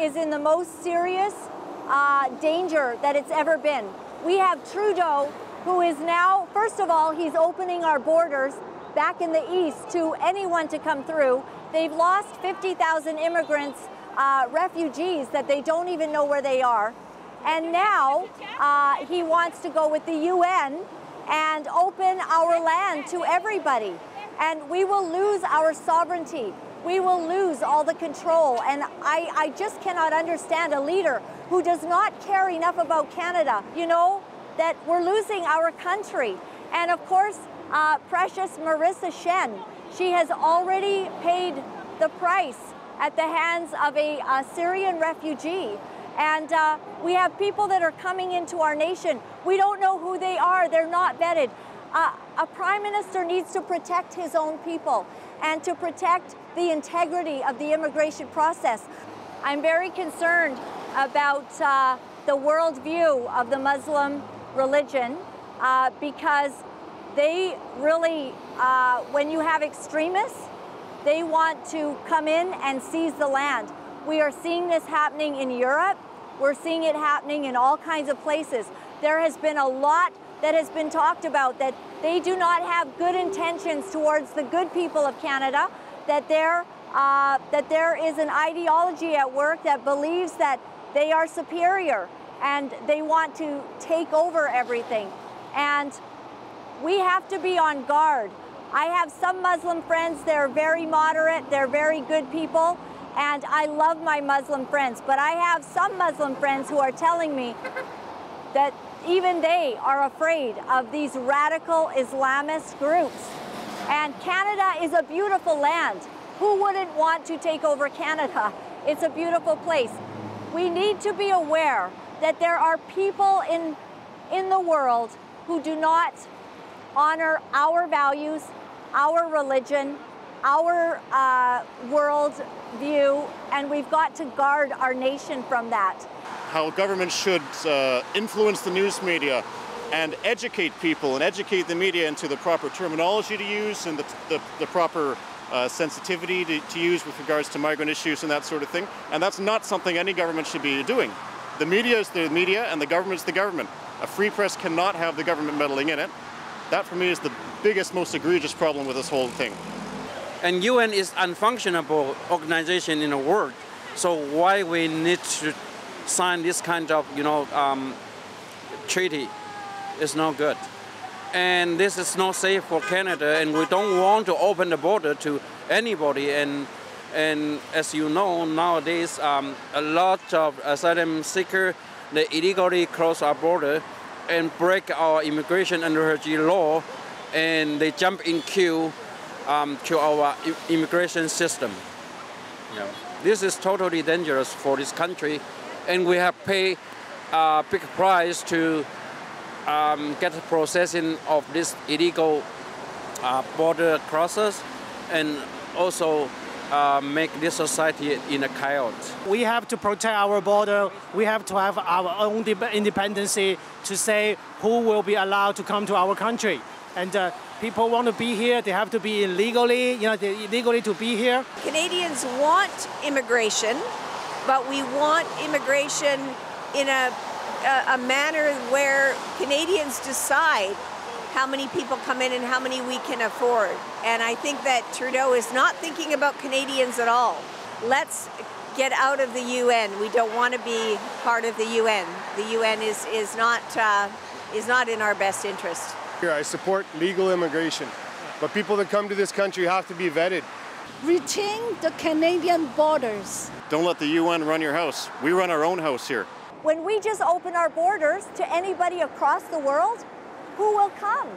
is in the most serious danger that it's ever been. We have Trudeau, who is now, first of all, he's opening our borders back in the east to anyone to come through. They've lost 50,000 immigrants, refugees that they don't even know where they are. And now he wants to go with the UN and open our land to everybody. And we will lose our sovereignty. We will lose all the control. And I just cannot understand a leader who does not care enough about Canada, you know, that we're losing our country. And of course, precious Marissa Shen, she has already paid the price at the hands of a Syrian refugee. And we have people that are coming into our nation. We don't know who they are. They're not vetted. A prime minister needs to protect his own people and to protect the integrity of the immigration process. I'm very concerned about the worldview of the Muslim religion because they really, when you have extremists, they want to come in and seize the land. We are seeing this happening in Europe. We're seeing it happening in all kinds of places. There has been a lot that has been talked about, that they do not have good intentions towards the good people of Canada, that there is an ideology at work that believes that they are superior and they want to take over everything. And we have to be on guard. I have some Muslim friends, they're very moderate, they're very good people, and I love my Muslim friends, but I have some Muslim friends who are telling me that even they are afraid of these radical Islamist groups. And Canada is a beautiful land. Who wouldn't want to take over Canada? It's a beautiful place. We need to be aware that there are people in the world who do not honor our values, our religion, our world view, and we've got to guard our nation from that. How government should influence the news media and educate people and educate the media into the proper terminology to use and the proper sensitivity to use with regards to migrant issues and that sort of thing. And that's not something any government should be doing. The media is the media and the government is the government. A free press cannot have the government meddling in it. That for me is the biggest, most egregious problem with this whole thing. And UN is unfunctionable organization in the world. So why we need to sign this kind of, treaty is not good. And this is not safe for Canada, and we don't want to open the border to anybody. And as you know, nowadays, a lot of asylum seekers, they illegally cross our border and break our immigration and refugee law, and they jump in queue to our immigration system. Yeah. This is totally dangerous for this country, and we have paid a big price to get the processing of this illegal border crosses, and also make this society in a chaos. We have to protect our border. We have to have our own independence to say who will be allowed to come to our country. And people want to be here, they have to be legally, legally to be here. Canadians want immigration, but we want immigration in a manner where Canadians decide how many people come in and how many we can afford. And I think that Trudeau is not thinking about Canadians at all. Let's get out of the UN. We don't want to be part of the UN. The UN is not in our best interest. I support legal immigration, but people that come to this country have to be vetted. Retain the Canadian borders. Don't let the UN run your house. We run our own house here. When we just open our borders to anybody across the world, who will come?